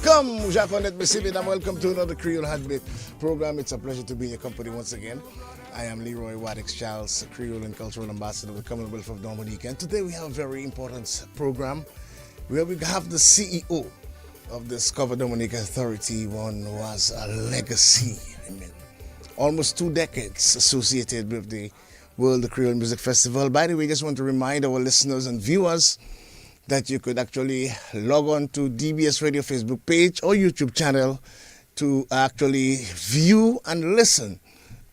Welcome, Jacques-Onet Messibit, and welcome to another Creole Heartbeat program. It's a pleasure to be in your company once again. I am Leroy Wadix Charles, Creole and Cultural Ambassador of the Commonwealth of Dominica, and today we have a very important program where we have the CEO of the Discover Dominica Authority, one who has a legacy. I mean, almost 2 decades associated with the World Creole Music Festival. By the way, just want to remind our listeners and viewers that you could actually log on to DBS Radio Facebook page or YouTube channel to actually view and listen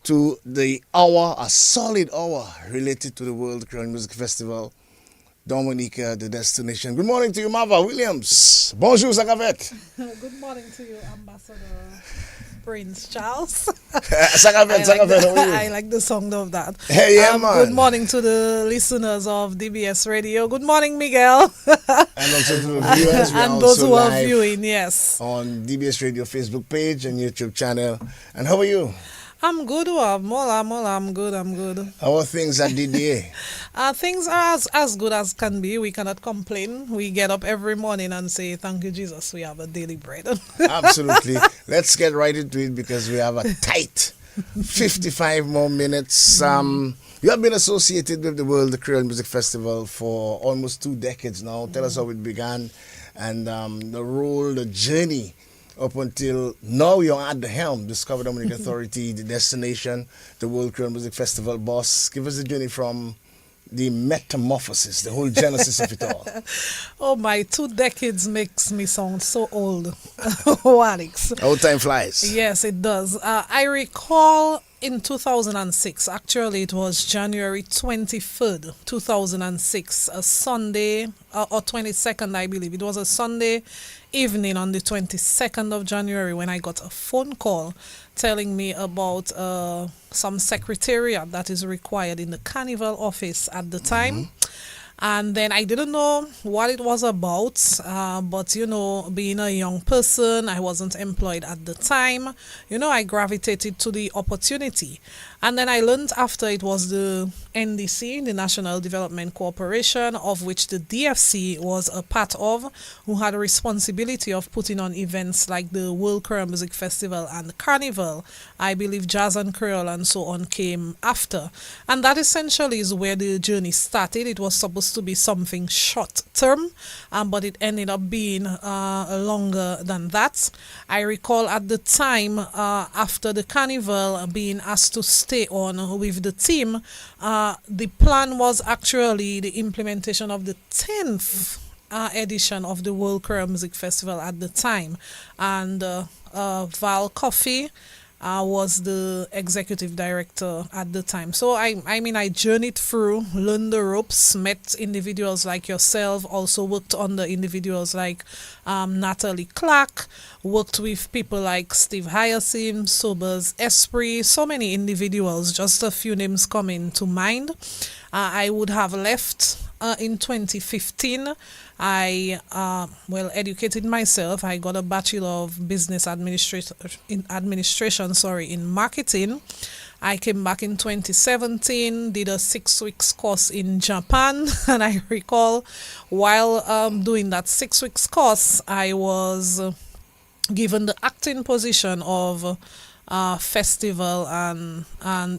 to the hour, a solid hour related to the World Creole Music Festival, Dominica, the destination. Good morning to you, Marva Williams. Bonjour, Sakavet. Good morning to you, Ambassador Prince Charles. Sakavet, how are you? I like the sound of that. Hey, yeah, man. Good morning to the listeners of DBS Radio. Good morning, Miguel. And also to the viewers. And those who are viewing, yes. On DBS Radio Facebook page and YouTube channel. And how are you? I'm good, I'm good. How are things at DDA? Things are as good as can be. We cannot complain. We get up every morning and say, thank you, Jesus, we have a daily bread. Absolutely. Let's get right into it because we have a tight 55 more minutes. You have been associated with the World Creole Music Festival for almost 2 decades now. Tell us how it began and the role, the journey up until now. You're at the helm, Discover Dominica Authority, the destination, the World Creole Music Festival boss. Give us the journey from the metamorphosis, the whole genesis of it all. Oh, my 2 decades makes me sound so old. Oh, Alex. How time flies. Yes, it does. I recall in 2006, actually it was January 23rd, 2006, a Sunday, or 22nd, I believe. It was a Sunday evening on the 22nd of January when I got a phone call telling me about some secretariat that is required in the Carnival office at the time. And then I didn't know what it was about, but, you know, being a young person, I wasn't employed at the time. You know, I gravitated to the opportunity. And then I learned after it was the NDC, the National Development Corporation, of which the DFC was a part of, who had a responsibility of putting on events like the World Creole Music Festival and the Carnival. I believe Jazz and Creole and so on came after. And that essentially is where the journey started. It was supposed to be something short term, but it ended up being longer than that. I recall at the time, after the Carnival, being asked to stay on with the team, the plan was actually the implementation of the 10th edition of the World Creole Music Festival at the time. And Val Coffey was the executive director at the time. So I journeyed through, learned the ropes, met individuals like yourself, also worked under individuals like Natalie Clark, worked with people like Steve Hyacinth, Sobers Esprit, so many individuals, just a few names coming to mind. I would have left in 2015. I educated myself. I got a Bachelor of Business Administration in marketing. I came back in 2017, did a 6 weeks course in Japan, and I recall while doing that 6 weeks course, I was given the acting position of festival and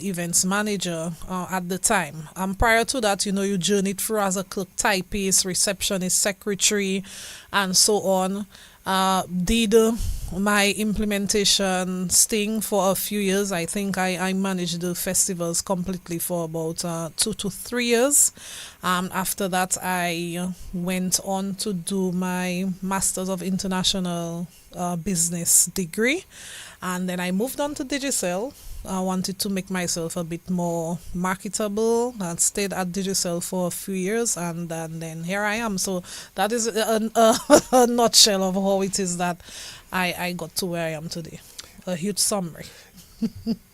events manager at the time. Prior to that, you know, you journeyed through as a clerk, typist, receptionist, secretary, and so on. Did my implementation sting for a few years. I think I managed the festivals completely for about 2 to 3 years. After that, I went on to do my Masters of International Business degree. And then I moved on to Digicel. I wanted to make myself a bit more marketable and stayed at Digicel for a few years, and then here I am. So that is a nutshell of how it is that I got to where I am today. A huge summary.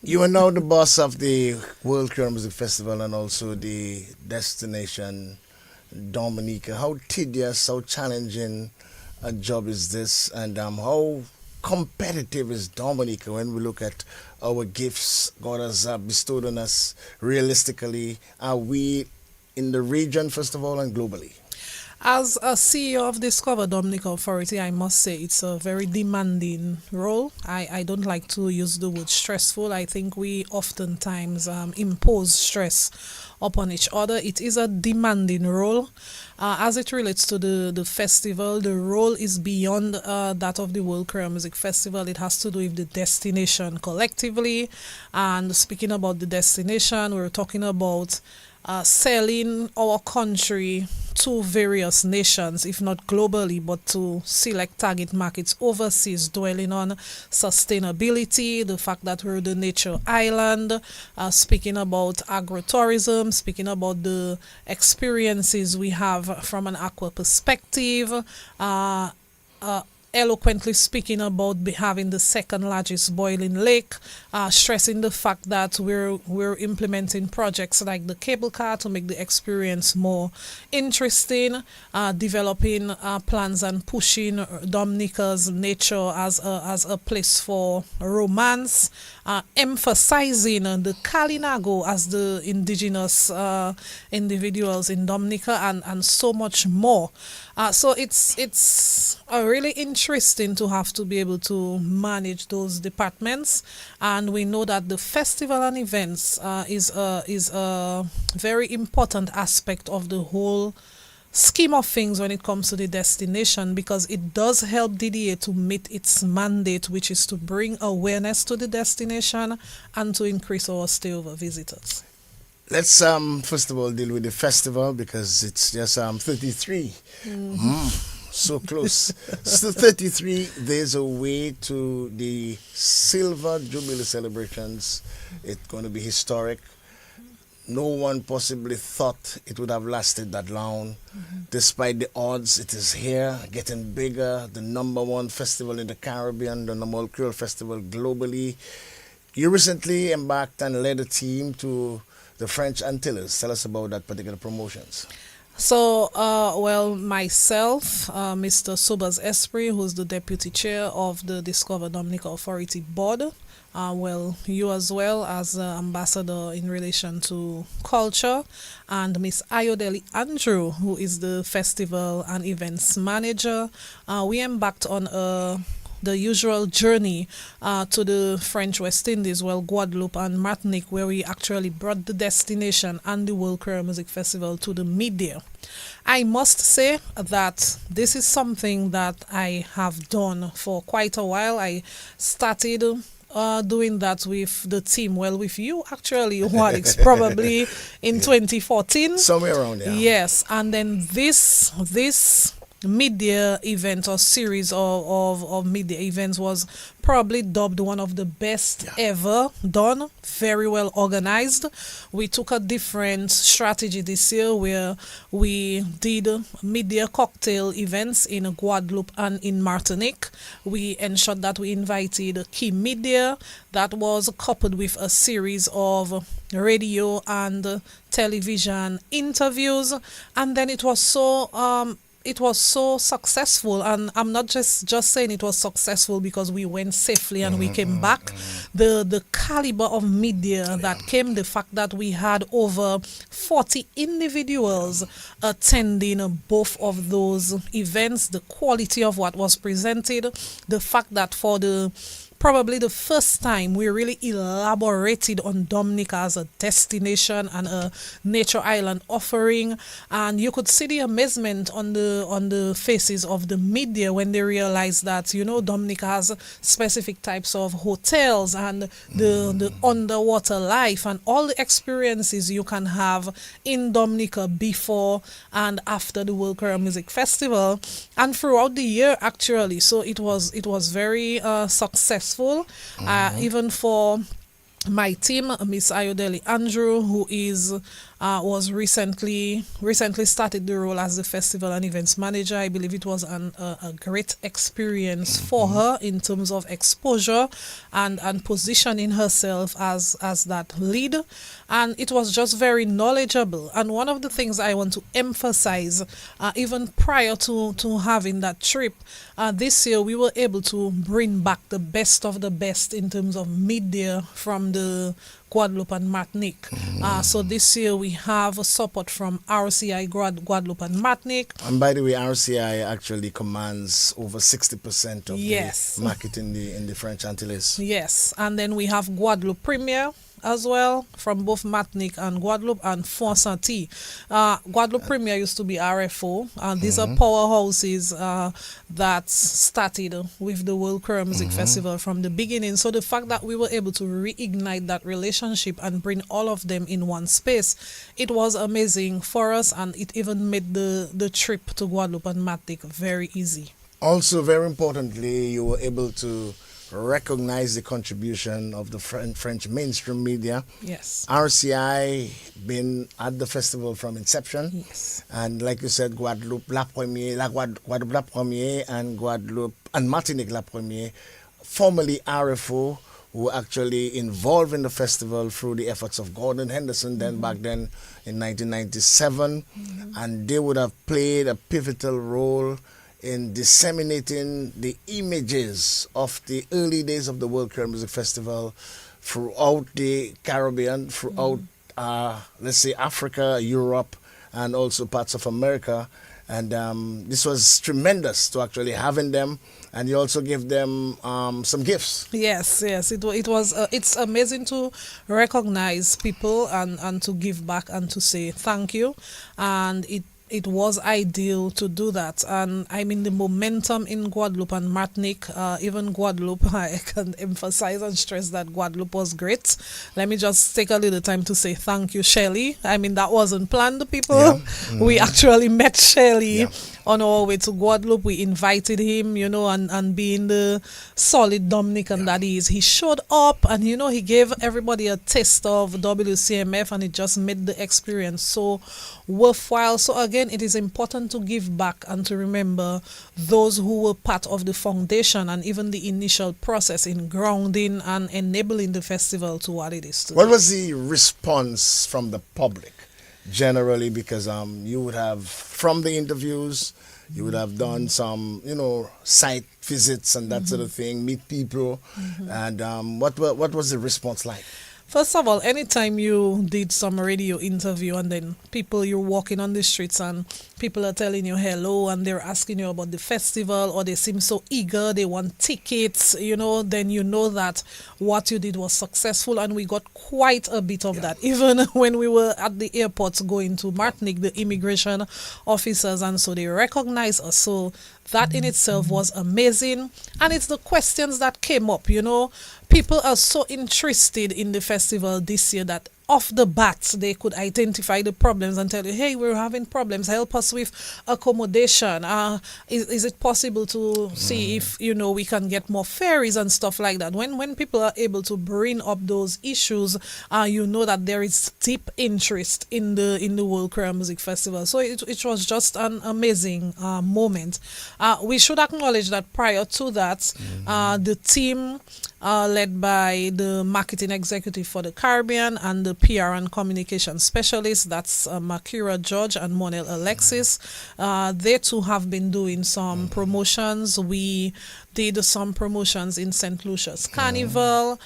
You are now the boss of the World Creole Music Festival and also the destination Dominica. How tedious, how challenging a job is this, and how competitive is Dominica when we look at our gifts God has bestowed on us realistically? Are we in the region, first of all, and globally? As a CEO of Discover Dominica Authority, I must say it's a very demanding role. I don't like to use the word stressful. I think we oftentimes impose stress upon each other. It is a demanding role. As it relates to the festival, the role is beyond that of the World Creole Music Festival. It has to do with the destination collectively. And speaking about the destination, we're talking about selling our country to various nations, if not globally, but to select target markets overseas, dwelling on sustainability, the fact that we're the nature island, speaking about agritourism, speaking about the experiences we have from an aqua perspective, eloquently speaking about having the second largest boiling lake, stressing the fact that we're implementing projects like the cable car to make the experience more interesting, developing plans and pushing Dominica's nature as a place for romance, emphasizing the Kalinago as the indigenous individuals in Dominica, and so much more. So it's really interesting to have to be able to manage those departments, and we know that the festival and events is a very important aspect of the whole scheme of things when it comes to the destination, because it does help DDA to meet its mandate, which is to bring awareness to the destination and to increase our stay over visitors. Let's first of all deal with the festival because it's just 33. So close. Still 33 days away to the Silver Jubilee celebrations. It's going to be historic. No one possibly thought it would have lasted that long. Despite the odds, it is here, getting bigger. The number one festival in the Caribbean, the number one Creole festival globally. You recently embarked and led a team to the French Antilles. Tell us about that particular promotions. So, myself, Mr. Sobers Esprit, who's the deputy chair of the Discover Dominica Authority board, you as well as ambassador in relation to culture, and Miss Ayodele Andrew, who is the festival and events manager. We embarked on the usual journey to the French West Indies, Guadeloupe and Martinique, where we actually brought the destination and the World Creole Music Festival to the media. I must say that this is something that I have done for quite a while. I started doing that with the team, with you actually, Alex, probably in 2014. Somewhere around there. Yes, and then this media event or series of media events was probably dubbed one of the best ever done, very well organized. We took a different strategy this year where we did media cocktail events in Guadeloupe and in Martinique. We ensured that we invited key media that was coupled with a series of radio and television interviews, and then it was so successful, and I'm not just saying it was successful because we went safely and we came back. The caliber of media that came, the fact that we had over 40 individuals attending both of those events, the quality of what was presented, the fact that for probably the first time we really elaborated on Dominica as a destination and a nature island offering, and you could see the amazement on the faces of the media when they realized that Dominica has specific types of hotels and the underwater life and all the experiences you can have in Dominica before and after the World Creole Music Festival and throughout the year actually. So it was very successful. Even for my team, Miss Ayodele Andrew, who was recently started the role as the festival and events manager. I believe it was a great experience for her in terms of exposure and positioning herself as that lead, and it was just very knowledgeable. And one of the things I want to emphasize, even prior to having that trip, this year we were able to bring back the best of the best in terms of media from the Guadeloupe and Martinique. So this year we have support from RCI Guadeloupe and Martinique. And by the way, RCI actually commands over 60% of Yes. the market in the French Antilles. Yes, and then we have Guadeloupe Premier as well from both Martinique and Guadeloupe and Fonsanti. Guadeloupe Premier used to be RFO, and these are powerhouses that started with the World Creole Music Festival from the beginning. So the fact that we were able to reignite that relationship and bring all of them in one space, it was amazing for us, and it even made the trip to Guadeloupe and Martinique very easy. Also, very importantly, you were able to recognize the contribution of the French mainstream media. Yes. RCI been at the festival from inception. Yes. And like you said, Guadeloupe La Guadeloupe La Première and Guadeloupe and Martinique La Première, formerly RFO, who were actually involved in the festival through the efforts of Gordon Henderson, then back then in 1997. And they would have played a pivotal role in disseminating the images of the early days of the World Creole Music Festival throughout the Caribbean, throughout, let's say, Africa, Europe, and also parts of America. And this was tremendous to actually having them, and you also give them some gifts. Yes, it was. It's amazing to recognize people and to give back and to say thank you, and it was ideal to do that. And I mean, the momentum in Guadeloupe and Martinique, even Guadeloupe, I can emphasize and stress that Guadeloupe was great. Let me just take a little time to say thank you, Shelley. I mean, that wasn't planned, people. Yeah. We actually met Shelley Yeah. on our way to Guadeloupe. We invited him, and being the solid Dominican that he is, he showed up, and he gave everybody a taste of WCMF, and it just made the experience so worthwhile. So again, it is important to give back and to remember those who were part of the foundation and even the initial process in grounding and enabling the festival to what it is today. What was the response from the public generally? Because you would have, from the interviews, you would have done some, site visits and that sort of thing, meet people. And what was the response like? First of all, anytime you did some radio interview and then you're walking on the streets and people are telling you hello and they're asking you about the festival, or they seem so eager, they want tickets, then you know that what you did was successful, and we got quite a bit of that. Even when we were at the airport going to Martinique, the immigration officers, and so they recognized us. So that in itself was amazing. And it's the questions that came up, People are so interested in the festival this year that off the bat they could identify the problems and tell you, hey, we're having problems, help us with accommodation. Is it possible to see if we can get more ferries and stuff like that? When people are able to bring up those issues, that there is deep interest in the World Creole Music Festival. So it was just an amazing moment. We should acknowledge that prior to that, the team led by the marketing executive for the Caribbean and the PR and communication specialist, that's Makira George and Monel Alexis. They too have been doing some promotions. We did some promotions in St. Lucia's Carnival.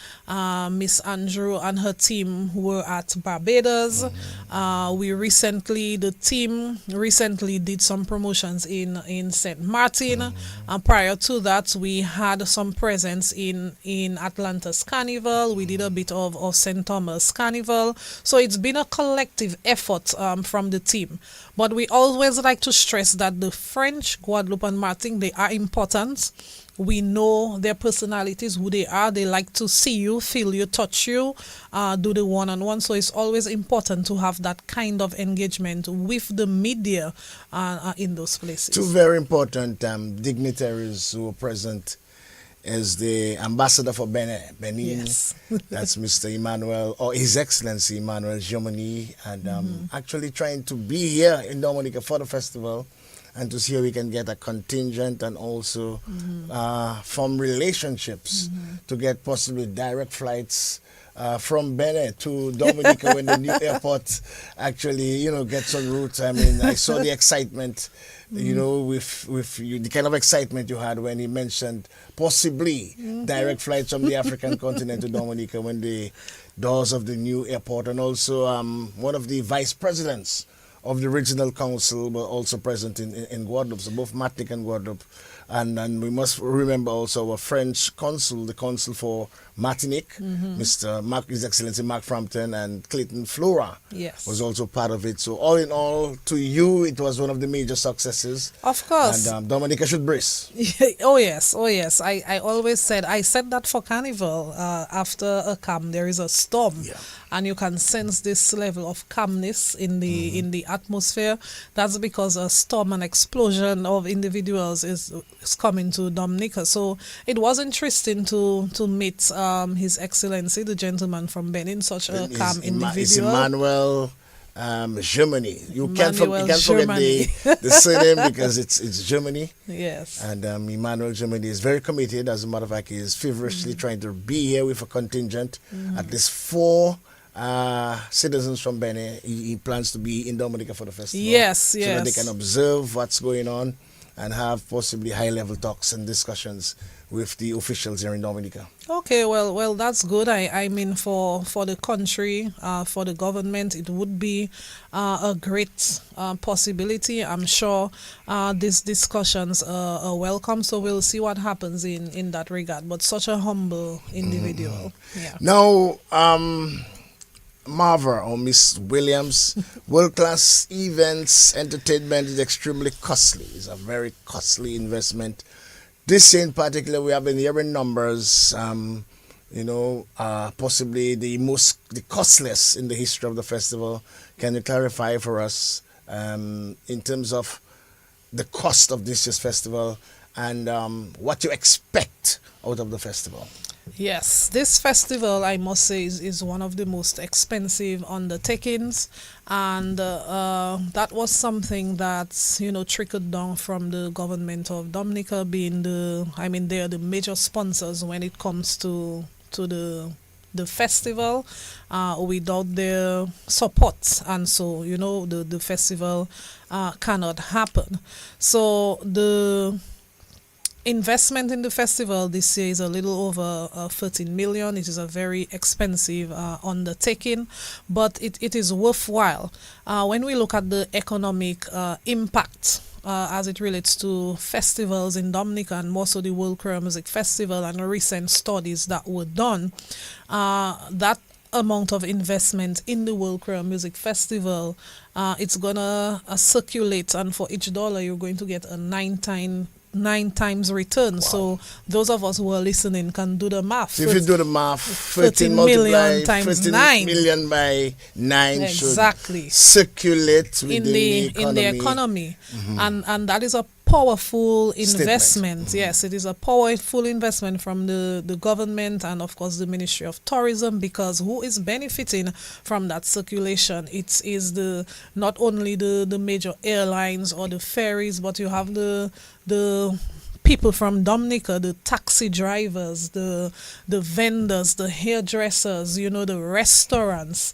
Miss Andrew and her team were at Barbados. The team recently did some promotions in St. Martin. And prior to that, we had some presence in Atlanta's Carnival. We did a bit of St. Thomas Carnival. So it's been a collective effort from the team. But we always like to stress that the French, Guadeloupe and Martinique, they are important. We know their personalities, who they are. They like to see you, feel you, touch you, do the one-on-one. So it's always important to have that kind of engagement with the media in those places. Two very important dignitaries who were present is the ambassador for Benin. Yes. That's Mr. Emmanuel, or His Excellency Emmanuel Jomini, and actually trying to be here in Dominica for the festival and to see how we can get a contingent and also form relationships to get possibly direct flights from Benin to Dominica when the new airport actually, gets en route. I mean, I saw the excitement, with you, the kind of excitement you had when he mentioned possibly direct flights from the African continent to Dominica when the doors of the new airport, and also one of the vice presidents of the regional council were also present in Guadeloupe. So both Martinique and Guadeloupe. And we must remember also our French consul, the consul for Martinique, Mr. Mark, His Excellency Mark Frampton, and Clayton Flora Yes. was also part of it. So all in all, to you, it was one of the major successes. Of course. And Dominica should brace. Oh yes, oh yes. I always said, I said that for Carnival, after a calm there is a storm. Yeah. And you can sense this level of calmness in the atmosphere. That's because a storm and explosion of individuals is coming to Dominica. So it was interesting to meet His Excellency, the gentleman from Benin, such a calm individual. It's Emmanuel Germany. You can't Emmanuel forget Germany. the surname because it's Germany. Yes. And Emmanuel Germany is very committed. As a matter of fact, he is feverishly trying to be here with a contingent, at least 4 citizens from Benin. He plans to be in Dominica for the festival. Yes, so that they yes. can observe what's going on and have possibly high-level talks and discussions with the officials here in Dominica. Okay, well, that's good. I mean, for the country, for the government, it would be a great possibility. I'm sure these discussions are welcome. So we'll see what happens in that regard. But such a humble individual. Yeah. Now, Marva or Miss Williams, world-class events, entertainment is extremely costly. It's a very costly investment. This year in particular, we have been hearing numbers, possibly the costliest in the history of the festival. Can you clarify for us in terms of the cost of this year's festival and what you expect out of the festival? Yes, this festival, I must say, is one of the most expensive undertakings, and that was something that trickled down from the government of Dominica, being they are the major sponsors when it comes to the festival. Without their support, and so the festival cannot happen. So the investment in the festival this year is a little over 13 million. It is a very expensive undertaking, but it is worthwhile. When we look at the economic impact as it relates to festivals in Dominica, and more so the World Creole Music Festival, and recent studies that were done, that amount of investment in the World Creole Music Festival, it's gonna circulate, and for each dollar you're going to get a 9 times return. Wow. So those of us who are listening can do the math. So if you do the math, 13 million times 13 9 million by 9 exactly should circulate within in the economy. And that is a powerful investment. Yes, it is a powerful investment from the government and of course the Ministry of Tourism, because who is benefiting from that circulation? It is not only the major airlines or the ferries, but you have the people from Dominica, the taxi drivers, the vendors, the hairdressers, the restaurants,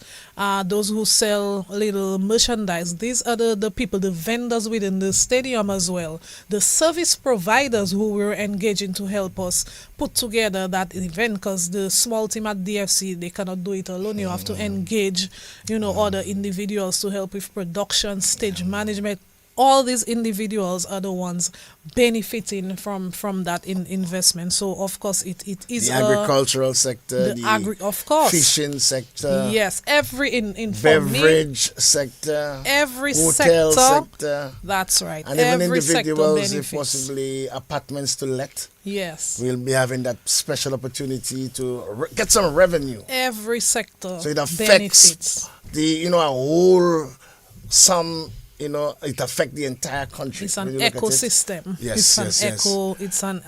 those who sell little merchandise. These are the people, the vendors within the stadium as well, the service providers who were engaging to help us put together that event, because the small team at DFC, they cannot do it alone. You have to engage, other individuals to help with production, stage management. All these individuals are the ones benefiting from that investment. So of course it is the agricultural sector, of course, fishing sector, yes, every in beverage sector, every hotel sector. That's right. And every even individuals, if benefits. possibly apartments to let. Yes, we'll be having that special opportunity to get some revenue. Every sector, so it affects benefits. a whole some. It affects the entire country. It's an ecosystem. Yes, It's an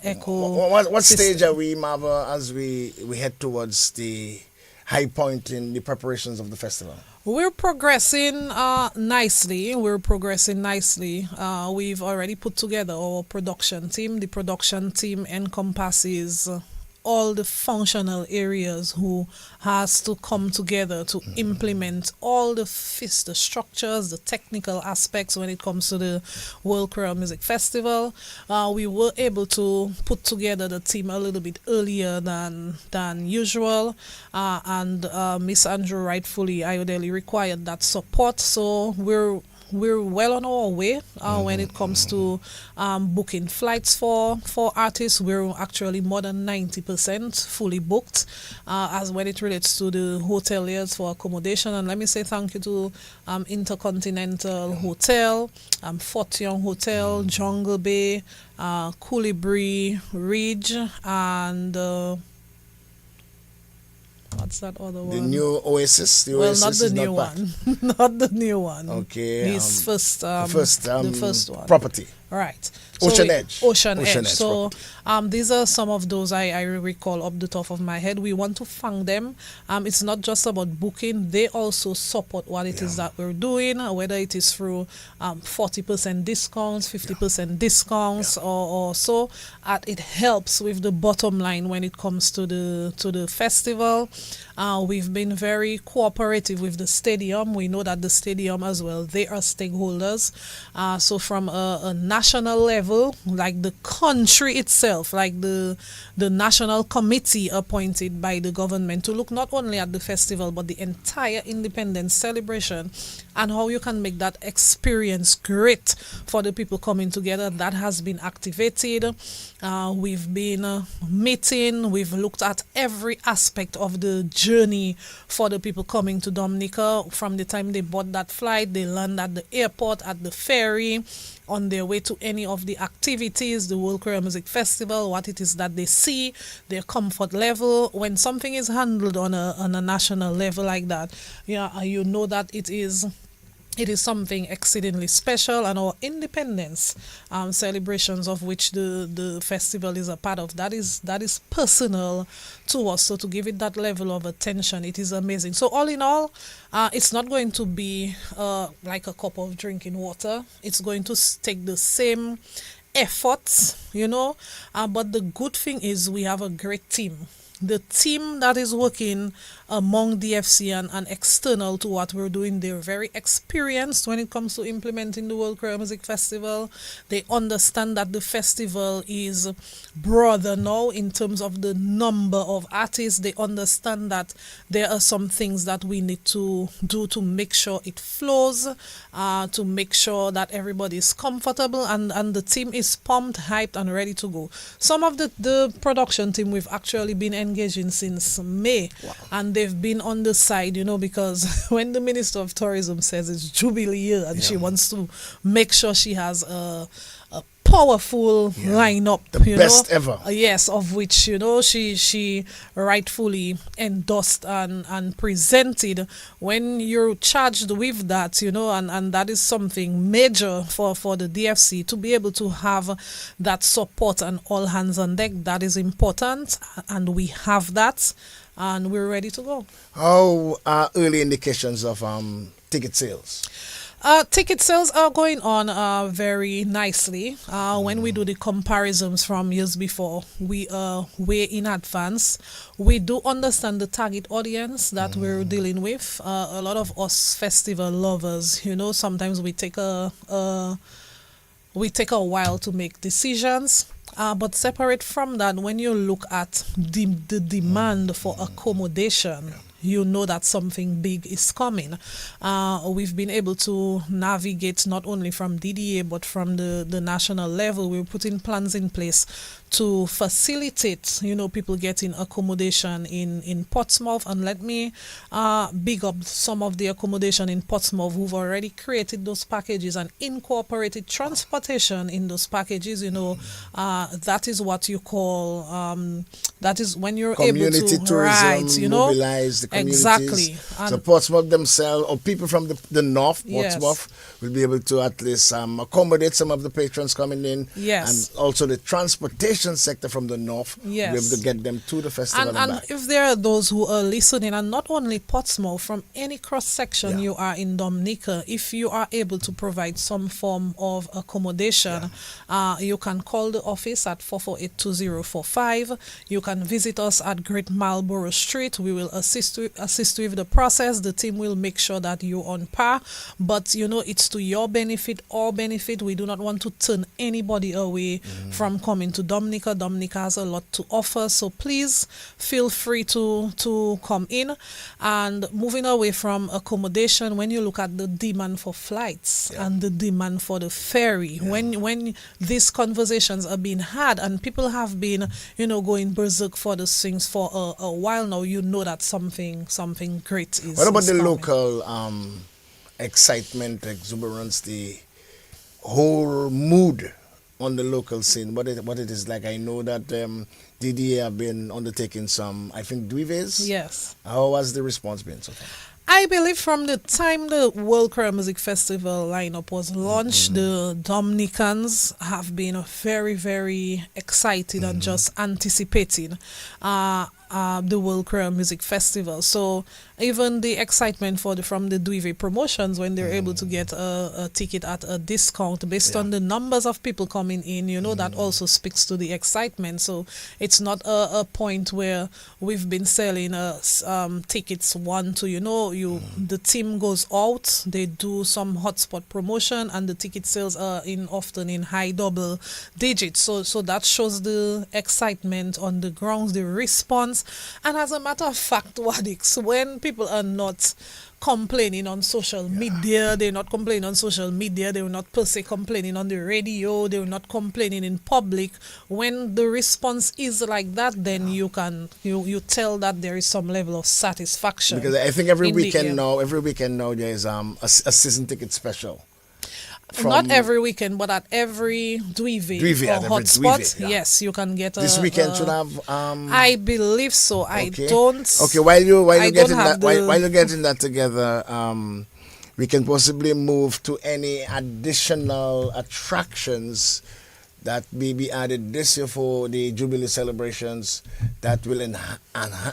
eco. What stage are we, Marva, as we head towards the high point in the preparations of the festival? We're progressing nicely. We've already put together our production team. The production team encompasses all the functional areas who has to come together to implement all the the structures, the technical aspects when it comes to the World Creole Music Festival. We were able to put together the team a little bit earlier than usual, and Miss Andrew rightfully Ayodele required that support, so we're well on our way when it comes to booking flights for artists. We're actually more than 90% fully booked as when it relates to the hoteliers for accommodation. And let me say thank you to Intercontinental Hotel, Fort Young Hotel, Jungle Bay, Colibri Ridge, and what's that other one? The new Oasis. The Well, Oasis not the is new back. one. Not the new one. Okay. His first, the first one. property. Right. Ocean Edge. Ocean Ocean Edge. Edge So these are some of those I recall up the top of my head. We want to thank them. It's not just about booking. They also support what it is that we're doing, whether it is through 40% discounts, 50% discounts, or so. It helps with the bottom line when it comes to the festival. We've been very cooperative with the stadium. We know that the stadium as well, they are stakeholders. So from a national level, like the country itself, like the national committee appointed by the government to look not only at the festival but the entire independence celebration and how you can make that experience great for the people coming together, that has been activated. We've been meeting, we've looked at every aspect of the journey for the people coming to Dominica, from the time they bought that flight, they land at the airport, at the ferry, on their way to any of the activities, the World Creole Music Festival, what it is that they see, their comfort level. When something is handled on a national level like that, you know that it is something exceedingly special, and our independence celebrations, of which the festival is a part of, that is personal to us. So to give it that level of attention, it is amazing. So all in all, it's not going to be like a cup of drinking water. It's going to take the same efforts, but the good thing is we have a great team. The team that is working among DFC and external to what we're doing, they're very experienced when it comes to implementing the World Creole Music Festival. They understand that the festival is broader now in terms of the number of artists. They understand that there are some things that we need to do to make sure it flows, to make sure that everybody is comfortable, and the team is pumped, hyped, and ready to go. Some of the production team we've actually been engaging since May. Wow. And they've been on the side, because when the Minister of Tourism says it's Jubilee year and she wants to make sure she has a powerful lineup, the best ever. Yes, of which she rightfully endorsed and presented. When you're charged with that, and that is something major for the DFC to be able to have that support and all hands on deck. That is important, and we have that, and we're ready to go. How are early indications of ticket sales? Ticket sales are going on very nicely. When we do the comparisons from years before, we are way in advance. We do understand the target audience that we're dealing with. A lot of us festival lovers, sometimes we take a while to make decisions. But separate from that, when you look at the demand for accommodation, you know that something big is coming. We've been able to navigate not only from DDA but from the national level. We're putting plans in place to facilitate, people getting accommodation in Portsmouth. And let me big up some of the accommodation in Portsmouth who've already created those packages and incorporated transportation in those packages. That is what you call, that is when you're Community able to, tourism, right, mobilize the communities. Exactly. So And Portsmouth themselves, or people from the north, yes. Portsmouth, will be able to at least accommodate some of the patrons coming in, and Yes. also the transportation sector from the north will be able to Yes. get them to the festival and And back. if there are those who are listening, and not only Portsmouth, from any cross section Yeah. you are in Dominica, if you are able to provide some form of accommodation, you can call the office at 448-2045. You can visit us at Great Marlborough Street. We will assist you with the process. The team will make sure that you're on par. But you know, it's to your benefit, our benefit. We do not want to turn anybody away from coming to Dominica. Dominica has a lot to offer, so please feel free to come in. And moving away from accommodation, when you look at the demand for flights and the demand for the ferry, when these conversations are being had and people have been, you know, going berserk for the things for a while now, you know that something great is. What about is the coming. local excitement, exuberance, the whole mood on the local scene? What it is like? I know that DDA have been undertaking some, I think, duivets. Yes. How has the response been so far? I believe from the time the World Creole Music Festival lineup was launched, the Dominicans have been very, very excited and just anticipating the World Creole Music Festival. So even the excitement from the Duive promotions, when they're able to get a ticket at a discount based on the numbers of people coming in, you know, that also speaks to the excitement. So it's not a point where we've been selling tickets the team goes out, they do some hotspot promotion, and the ticket sales are often in high double digits. So that shows the excitement on the grounds, the response. And as a matter of fact, Wadix, when people are not complaining on social media, they're not complaining on social media, they're not per se complaining on the radio, they're not complaining in public. When the response is like that, then you tell that there is some level of satisfaction. Because I think every in the weekend air. now there is a season ticket special. Not every weekend, but at every Duive Duive, or at every hotspot, Duive, yeah. yes, you can get This weekend should have I believe so. I okay. don't. Okay, while you're I don't getting have that the- while you're getting that together, we can possibly move to any additional attractions that may be added this year for the Jubilee celebrations that will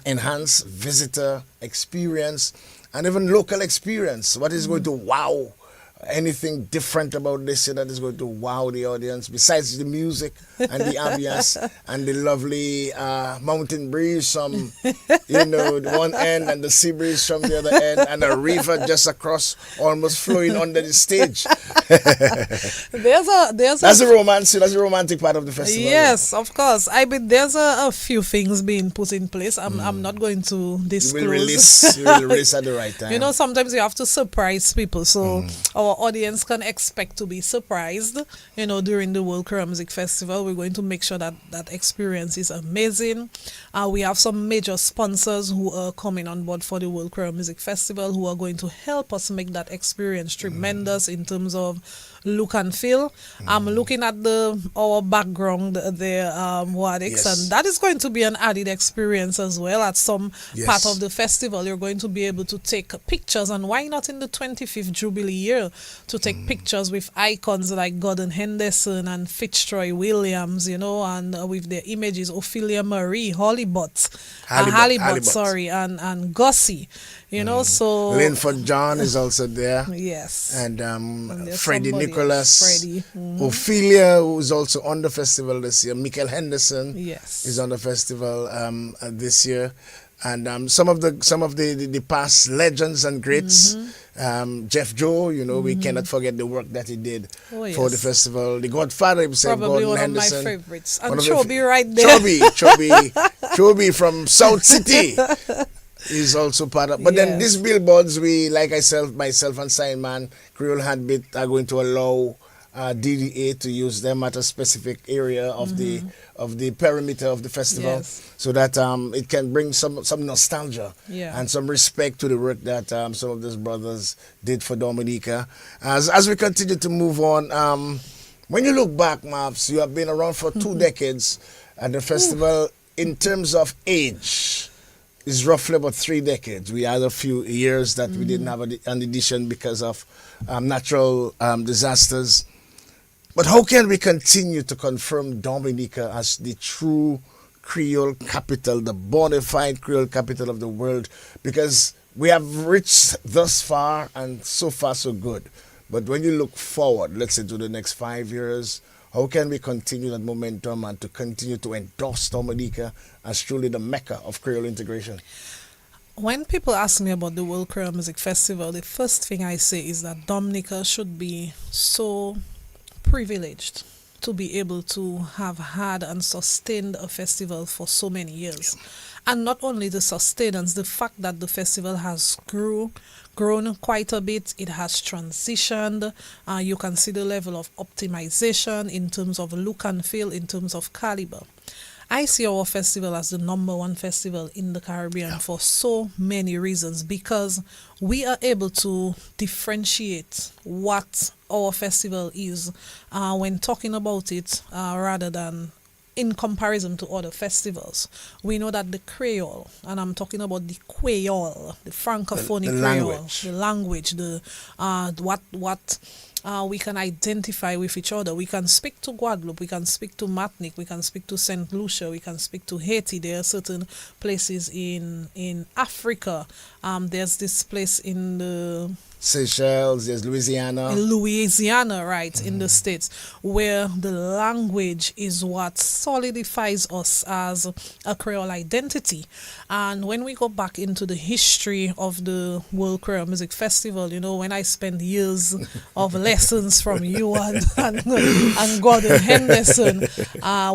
enhance visitor experience and even local experience. What is going to wow? Anything different about this year that is going to wow the audience besides the music and the ambience and the lovely mountain breeze from the one end and the sea breeze from the other end and a river just across, almost flowing under the stage. That's the romance. That's the romantic part of the festival. Yes, of course. I mean, there's a few things being put in place. I'm not going to disclose. You will release at the right time. You know, sometimes you have to surprise people, so our audience can expect to be surprised. You know, during the World Creole Music Festival, we're going to make sure that that experience is amazing. We have some major sponsors who are coming on board for the World Creole Music Festival who are going to help us make that experience tremendous in terms of look and feel. I'm looking at our background there, Wadix, Yes. and that is going to be an added experience as well. At some Yes. part of the festival, you're going to be able to take pictures, and why not in the 25th Jubilee year to take pictures with icons like Gordon Henderson and Fitzroy Williams, you know, and with their images, Ophelia Marie, Halibut, sorry, and Gussie, you know, so Linford John is also there. yes. And there's Freddie somebody Nicholas, else, Freddie. Ophelia, who's also on the festival this year. Michael Henderson Yes. is on the festival this year, and some of the past legends and greats. Jeff Joe, you know, we cannot forget the work that he did Oh, for the yes. festival. The Godfather himself, Probably Gordon one Henderson. of my favorites. And One of the Chobi right there. Chobi from South City is also part of. But then Yes. these billboards, myself and Signman, Creole Heartbeat are going to allow DDA to use them at a specific area of the perimeter of the festival, Yes. so that it can bring some nostalgia Yeah. and some respect to the work that some of those brothers did for Dominica. As we continue to move on, when you look back, Maps, you have been around for 2 decades at the festival. In terms of age, is roughly about 3 decades. We had a few years that we didn't have an edition because of natural disasters. But how can we continue to confirm Dominica as the true Creole capital, the bona fide Creole capital of the world? Because we have reached thus far, and so far so good. But when you look forward, let's say to the next 5 years, how can we continue that momentum and to continue to endorse Dominica as truly the mecca of Creole integration? When people ask me about the World Creole Music Festival, the first thing I say is that Dominica should be so privileged to be able to have had and sustained a festival for so many years. And not only the sustenance, the fact that the festival has grown quite a bit, it has transitioned. You can see the level of optimization in terms of look and feel, in terms of caliber. I see our festival as the number one festival in the Caribbean for so many reasons, because we are able to differentiate what our festival is when talking about it rather than in comparison to other festivals. We know that the Creole, and I'm talking about the Creole, the Francophone Creole, the language, the what we can identify with each other. We can speak to Guadeloupe, we can speak to Martinique, we can speak to Saint Lucia, we can speak to Haiti. There are certain places in Africa. There's this place in the Seychelles, there's Louisiana. In Louisiana, right, in the States, where the language is what solidifies us as a Creole identity. And when we go back into the history of the World Creole Music Festival, you know, when I spent years of lessons from you and Gordon Henderson,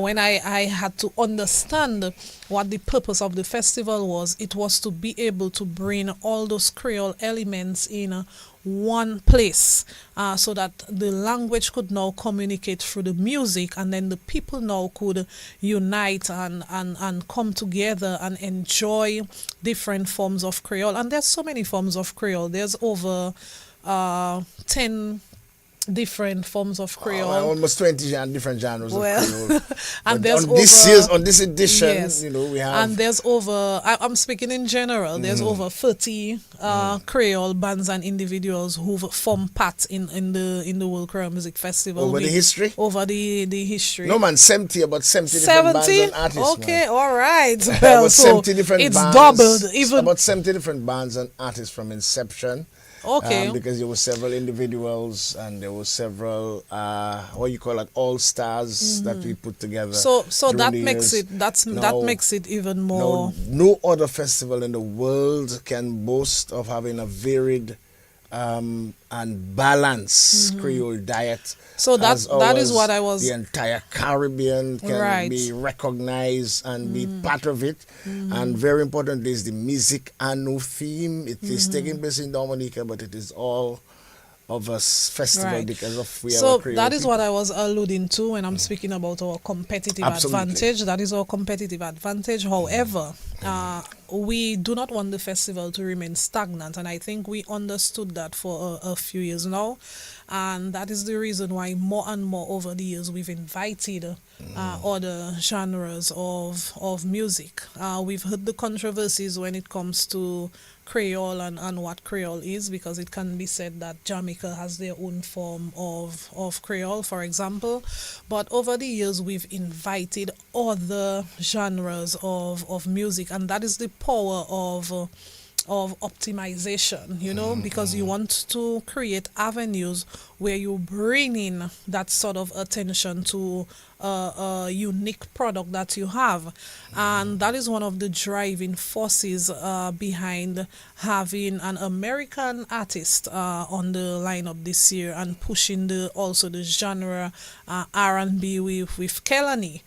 when I had to understand what the purpose of the festival was, it was to be able to bring all those Creole elements in one place so that the language could now communicate through the music, and then the people now could unite and come together and enjoy different forms of Creole. And there's so many forms of Creole. There's over 10 different forms of Creole. Almost 20 different genres of Creole. And there's on this edition, yes, you know, we have. And there's over, I'm speaking in general, there's over 30 Creole bands and individuals who've formed part in the World Creole Music Festival. Over the history? Over the history. No, man, about 70 different bands and artists. Okay, man. all right. About Well, 70 different it's bands. doubled. Even About 70 different bands and artists from inception. Okay. Because there were several individuals and there were several what you call it, all stars that we put together. So that the makes years. it that makes it even more. No other festival in the world can boast of having a varied and balanced Creole diet. So that is what I was. The entire Caribbean can Right. be recognized and be part of it. And very importantly is the music annual theme. It is taking place in Dominica, but it is all of us festival Right. because of we are So Creole that is people. what I was alluding to when I'm speaking about our competitive Absolutely. advantage. That is our competitive advantage. However, we do not want the festival to remain stagnant, and I think we understood that for a few years now. And that is the reason why more and more over the years we've invited other genres of music. We've heard the controversies when it comes to Creole and what Creole is, because it can be said that Jamaica has their own form of Creole, for example. But over the years, we've invited other genres of music, and that is the power of optimization, you know, because you want to create avenues where you bring in that sort of attention to a unique product that you have. And that is one of the driving forces behind having an American artist on the lineup this year and pushing also the genre R&B with Kelani,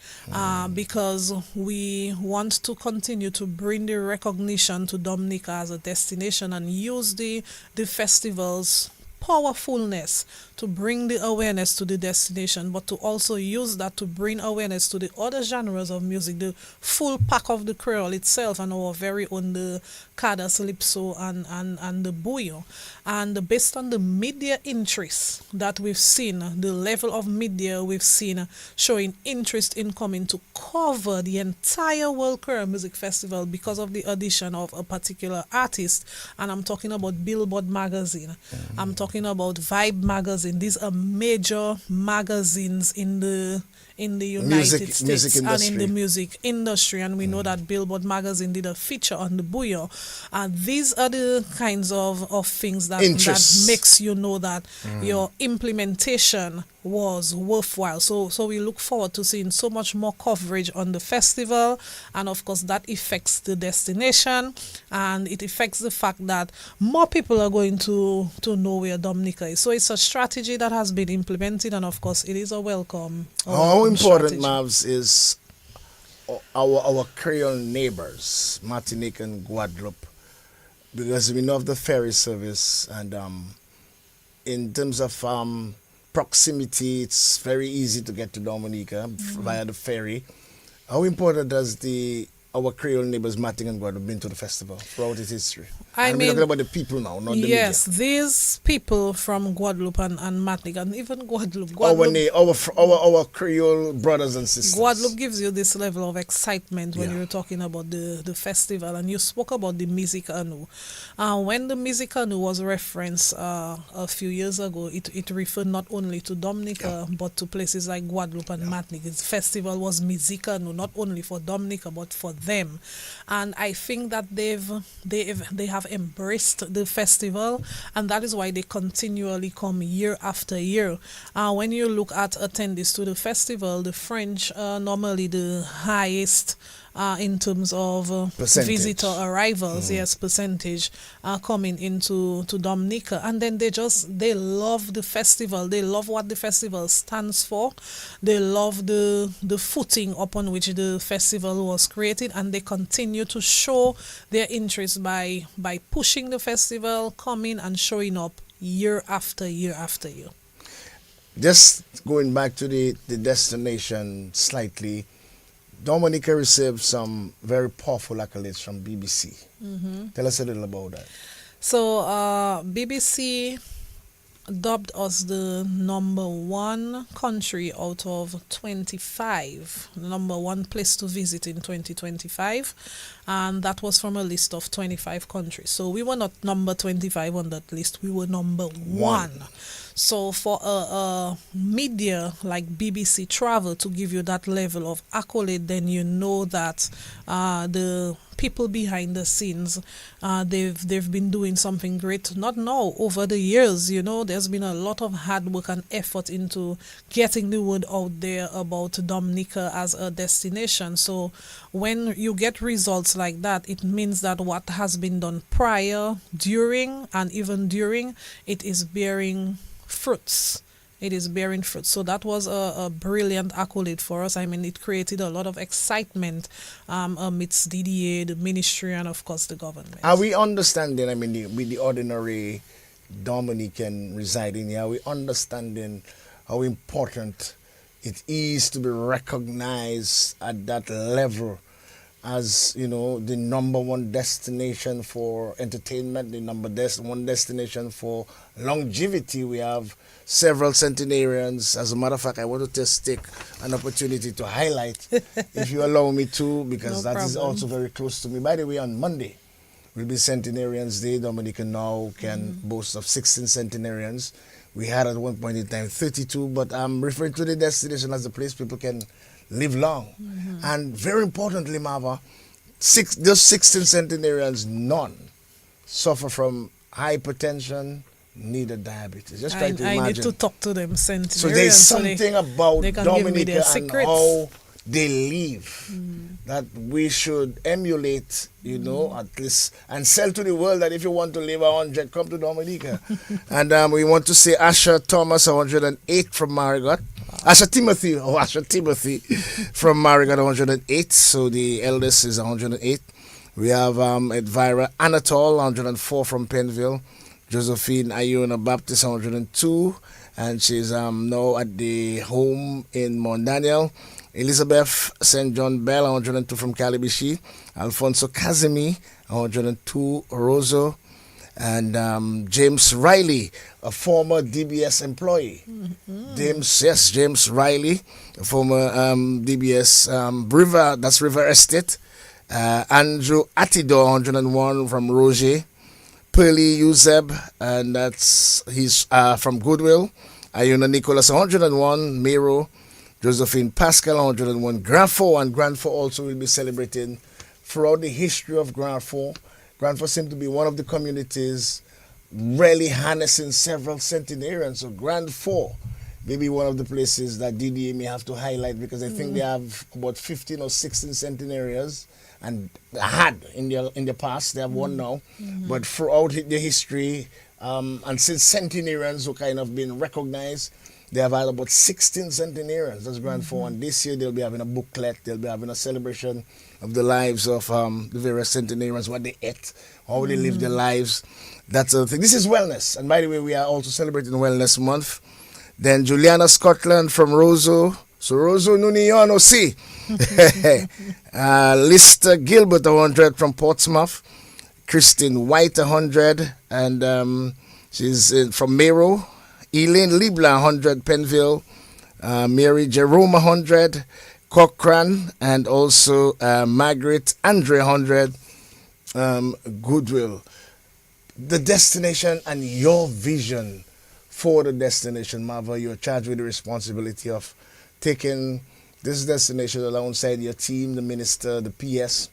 because we want to continue to bring the recognition to Dominica as a destination and use the festivals powerfulness to bring the awareness to the destination, but to also use that to bring awareness to the other genres of music, the full pack of the Creole itself, and our very own the Kada, Calypso, and the Bouillon. And based on the media interest that we've seen, the level of media we've seen showing interest in coming to cover the entire World Creole Music Festival because of the addition of a particular artist. And I'm talking about Billboard magazine. I'm talking about Vibe magazine. These are major magazines in the United States and in the music industry. And we know that Billboard magazine did a feature on the Bouillon. And these are the kinds of things that makes you know that your implementation was worthwhile. So we look forward to seeing so much more coverage on the festival, and of course that affects the destination, and it affects the fact that more people are going to know where Dominica is. So it's a strategy that has been implemented, and of course it is a welcome. How important, strategy. Mavs, is our Creole neighbors, Martinique and Guadeloupe, because we know of the ferry service, and in terms of proximity, it's very easy to get to Dominica via the ferry. How important does our Creole neighbors, Martinique and Guadeloupe, been to the festival throughout its history? I mean, we're talking about the people now, not the media. Yes, these people from Guadeloupe and Martinique, and even Guadeloupe. Our Creole brothers and sisters. Guadeloupe gives you this level of excitement when you're talking about the festival, and you spoke about the Music Anu. When the Music Anu was referenced a few years ago, it referred not only to Dominica but to places like Guadeloupe and Martinique. The festival was Music Anu, not only for Dominica but for them, and I think that they have embraced the festival, and that is why they continually come year after year. When you look at attendees to the festival, the French normally the highest in terms of visitor arrivals, percentage coming into Dominica, and then they love the festival. They love what the festival stands for. They love the footing upon which the festival was created, and they continue to show their interest by pushing the festival, coming and showing up year after year after year. Just going back to the destination slightly, Dominica received some very powerful accolades from BBC. Tell us a little about that. So BBC dubbed us the number one country out of 25, the number one place to visit in 2025, and that was from a list of 25 countries. So we were not number 25 on that list, we were number one. So for a media like BBC Travel to give you that level of accolade, then you know that the people behind the scenes, they've been doing something great. Not now, over the years, there's been a lot of hard work and effort into getting the word out there about Dominica as a destination. So when you get results like that, it means that what has been done prior, during, and even during, it is bearing fruits. It is bearing fruit. So that was a brilliant accolade for us. I mean, it created a lot of excitement amidst DDA, the ministry, and of course the government. Are we understanding, with the ordinary Dominican residing here, are we understanding how important it is to be recognized at that level as, the number one destination for entertainment, the number one destination for longevity? We have several centenarians. As a matter of fact, I want to just take an opportunity to highlight, if you allow me to, because that is also very close to me. By the way, on Monday will be Centenarians Day. Dominica now can boast of 16 centenarians. We had at one point in time 32, but I'm referring to the destination as the place people can live long. And very importantly, Marva, those 16 centenarians, none suffer from hypertension, neither diabetes. Just try to imagine. I need to talk to them, centenarians. So there's something about Dominica and how they live that we should emulate, at least, and sell to the world that if you want to live 100, come to Dominica. And we want to say Asher Thomas, 108 from Marigot. Asher Timothy from Marigot, 108. So the eldest is 108. We have Elvira Anatole, 104 from Penville. Josephine Ayuna Baptist 102, and she's now at the home in Mount Daniel. Elizabeth St. John Bell 102 from Calibishi. Alfonso Kazimi 102, Rosso, and James Riley, a former DBS employee. James Riley, a former DBS River Estate. Andrew Atidor 101 from Roger. Pearly Uzeb, and he's from Goodwill. Ayuna Nicholas 101, Miro. Josephine Pascal 101, Grand Four, and Grand Four also will be celebrating throughout the history of Grand Four. Grand Four seems to be one of the communities really harnessing several centenarians. So Grand Four may be one of the places that DDA may have to highlight, because I think they have about 15 or 16 centenarians, and had in the past. They have one now, but throughout the history, and since centenarians who kind of been recognized, they have had about 16 centenarians. That's Grand Four, and this year they'll be having a booklet. They'll be having a celebration of the lives of the various centenarians, what they ate, how they lived their lives. That's the thing. This is wellness, and by the way, we are also celebrating Wellness Month. Then Juliana Scotland from Rosso. So Rosso Nuniano C. Lister Gilbert 100 from Portsmouth. Christine White 100, and she's from Mero. Elaine Libla 100 Penville. Mary Jerome 100 Cochrane, and also Margaret Andre 100 Goodwill. The destination and your vision for the destination, Marva, you're charged with the responsibility of taking this destination alongside your team, the minister, the PS,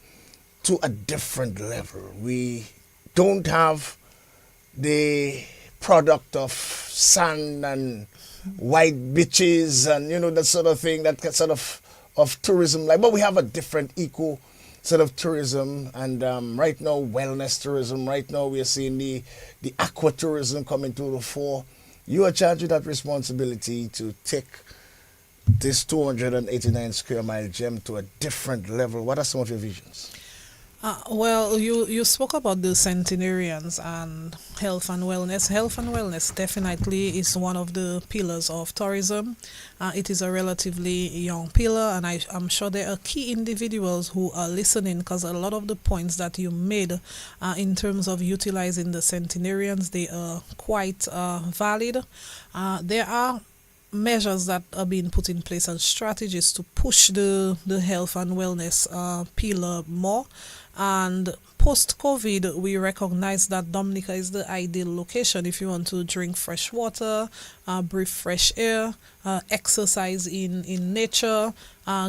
to a different level. We don't have the product of sand and white beaches and, that sort of thing, that sort of tourism. But we have a different eco sort of tourism, and right now, wellness tourism. Right now, we are seeing the aqua tourism coming to the fore. You are charged with that responsibility to take this 289 square mile gem to a different level. What are some of your visions? Well, you spoke about the centenarians and health and wellness. Health and wellness definitely is one of the pillars of tourism. It is a relatively young pillar, and I'm sure there are key individuals who are listening, because a lot of the points that you made in terms of utilizing the centenarians, they are quite valid. There are measures that are being put in place and strategies to push the health and wellness pillar more. And post-COVID, we recognize that Dominica is the ideal location if you want to drink fresh water, breathe fresh air, exercise in nature,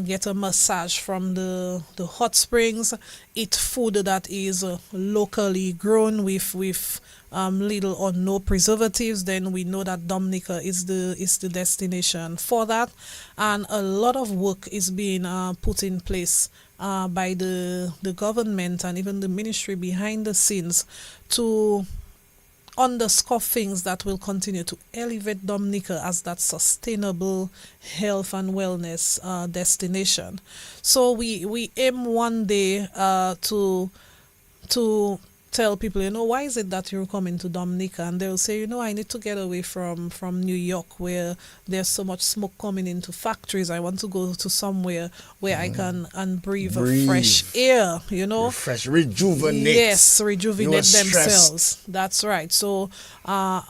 get a massage from the hot springs, eat food that is locally grown with little or no preservatives. Then we know that Dominica is the destination for that, and a lot of work is being put in place by the government and even the ministry behind the scenes to underscore things that will continue to elevate Dominica as that sustainable health and wellness destination. So we aim one day to tell people, why is it that you're coming to Dominica? And they'll say, I need to get away from New York, where there's so much smoke coming into factories. I want to go to somewhere where I can and breathe fresh air, Refresh, rejuvenate. Yes, rejuvenate themselves. That's right. So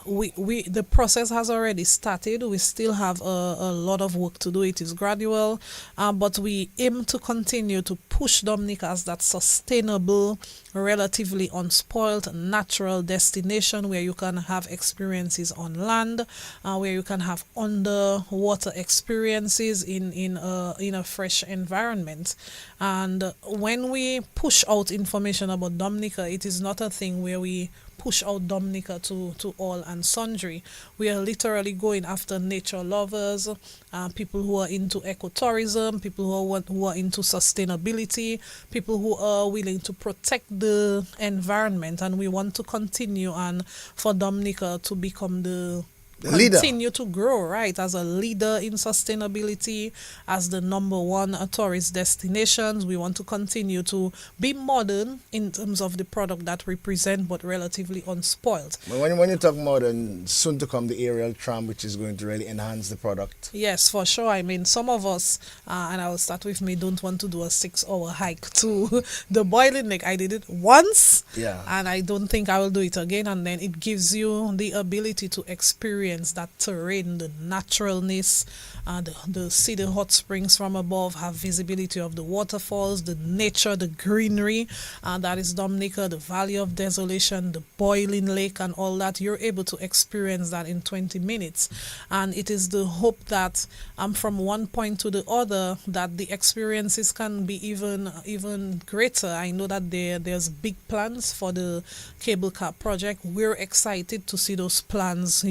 we the process has already started. We still have a lot of work to do. It is gradual, but we aim to continue to push Dominica as that sustainable, relatively unspoiled, natural destination where you can have experiences on land, where you can have underwater experiences in a fresh environment. And when we push out information about Dominica, it is not a thing where we push out Dominica to all and sundry. We are literally going after nature lovers, people who are into ecotourism, people who are into sustainability, people who are willing to protect the environment, and we want to continue and for Dominica to become the The leader. continue to grow, right? As a leader in sustainability, as the number one tourist destinations, we want to continue to be modern in terms of the product that we present, but relatively unspoiled. When you talk modern, soon to come the aerial tram, which is going to really enhance the product. Yes, for sure. I mean, some of us, and I will start with me, don't want to do a 6-hour hike to the Boiling Lake. I did it once, Yeah. and I don't think I will do it again. And then it gives you the ability to experience that terrain, the naturalness, the see the hot springs from above, have visibility of the waterfalls, the nature, the greenery, that is Dominica, the Valley of Desolation, the Boiling Lake, and all that. You're able to experience that in 20 minutes. And it is the hope that from one point to the other, that the experiences can be even greater. I know that there's big plans for the cable car project. We're excited to see those plans,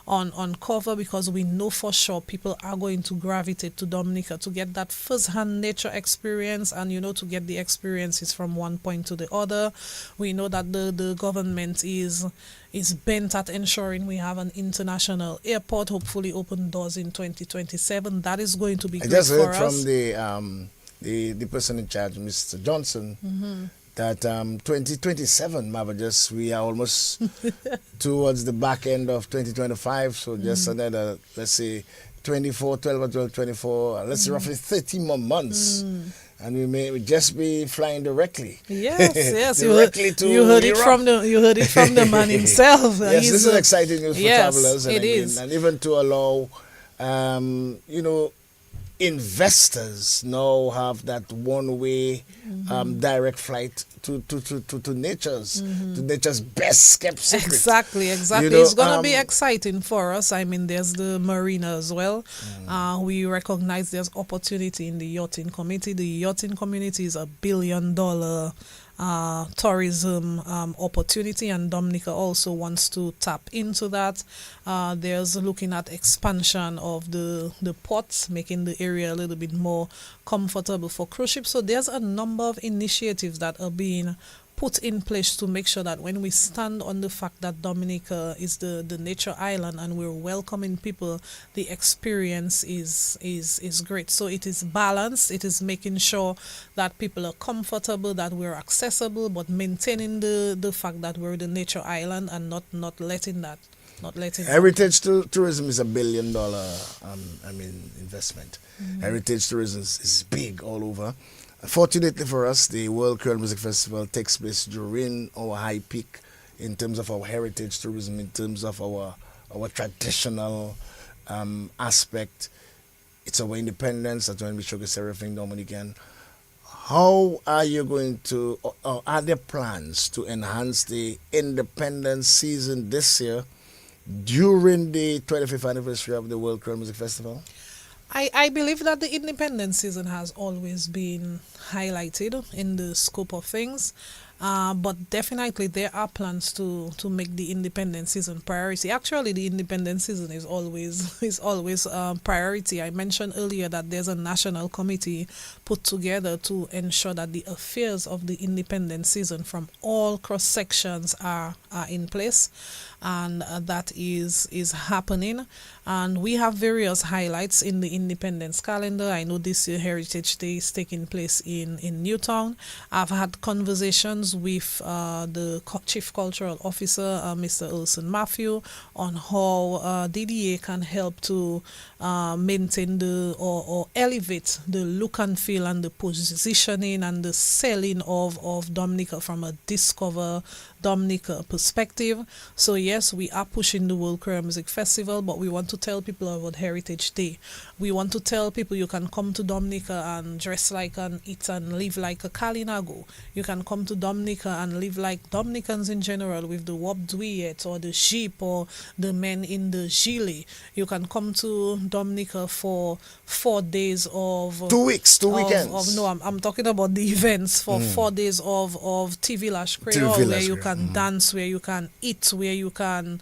on cover, because we know for sure people are going to gravitate to Dominica to get that first-hand nature experience, and to get the experiences from one point to the other. We know that the government is bent at ensuring we have an international airport, hopefully open doors in 2027. That is going to be great for us. I just heard from the person in charge, Mr. Johnson, that 2027, we are almost towards the back end of 2025, so just another, let's say, 24, let's say roughly 30 more months. And we may just be flying directly. Yes. Directly to you heard Europe. You heard it from the man himself. Yes, this is exciting news for travelers. It is. And even to allow, investors now have that one-way direct flight to nature's best kept secret. Exactly. It's going to be exciting for us. I mean, there's the marina as well. We recognize there's opportunity in the yachting community. The yachting community is $1 billion tourism opportunity, and Dominica also wants to tap into that. There's looking at expansion of the ports, making the area a little bit more comfortable for cruise ships. So there's a number of initiatives that are being put in place to make sure that when we stand on the fact that Dominica is the nature island and we're welcoming people, the experience is great. So it is balanced. It is making sure that people are comfortable, that we're accessible, but maintaining the fact that we're the nature island and not letting that. Heritage tourism is $1 billion investment. Heritage tourism is big all over. Fortunately for us, the World Creole Music Festival takes place during our high peak in terms of our heritage tourism, in terms of our traditional aspect. It's our independence. That's when we showcase everything Dominican. How are you going to, or are there plans to enhance the independence season this year during the 25th anniversary of the World Creole Music Festival? I believe that the independence season has always been highlighted in the scope of things. But definitely there are plans to make the independence season priority. Actually, the independence season is always priority. I mentioned earlier that there's a national committee put together to ensure that the affairs of the independence season from all cross sections are in place, and that is happening. And we have various highlights in the independence calendar. I know this year Heritage Day is taking place in Newtown. I've had conversations with the Chief Cultural Officer, Mr. Ulson Matthew, on how DDA can help to maintain or elevate the look and feel and the positioning and the selling of Dominica from a Discover Dominica perspective. So yes, we are pushing the World Creole Music Festival, but we want to tell people about Heritage Day. We want to tell people you can come to Dominica and dress like and eat and live like a Kalinago. You can come to Dominica and live like Dominicans in general with the Wop Duet or the Jeep or the men in the Gilet. You can come to Dominica for 4 days of 2 weeks, 2 weekends. I'm talking about the events for 4 days of TV Lash Creole, where you can can dance, where you can eat, where you can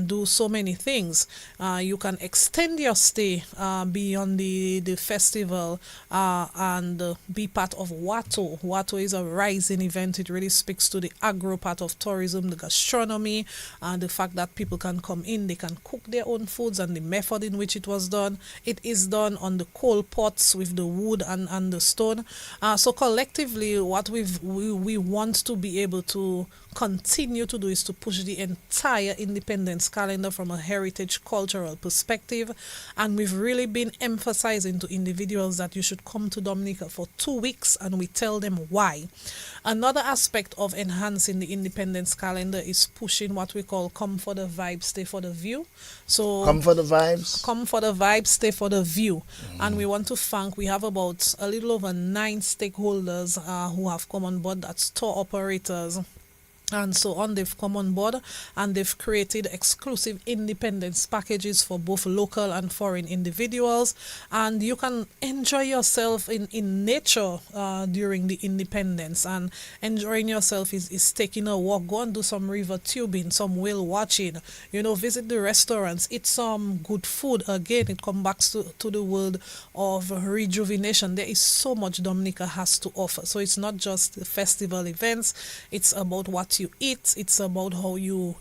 do so many things. You can extend your stay beyond the festival and be part of Wato. Wato is a rising event. It really speaks to the agro part of tourism, the gastronomy, and the fact that people can come in, they can cook their own foods, and the method in which it was done. It is done on the coal pots with the wood and the stone. So collectively, what we want to be able to continue to do is to push the entire independence calendar from a heritage cultural perspective, and we've really been emphasizing to individuals that you should come to Dominica for 2 weeks, and we tell them why. Another aspect of enhancing the independence calendar is pushing what we call come for the vibe, stay for the view. So Come for the vibes. come for the vibe, stay for the view. And we want to thank, we have about a little over 9 stakeholders who have come on board. That's tour operators and so on. They've come on board and they've created exclusive independence packages for both local and foreign individuals, and you can enjoy yourself in nature during the independence. And enjoying yourself is taking a walk, go and do some river tubing, some whale watching, visit the restaurants, eat some good food. Again, it comes back to the word of rejuvenation. There is so much Dominica has to offer. So it's not just the festival events, it's about what you eat, it's about how you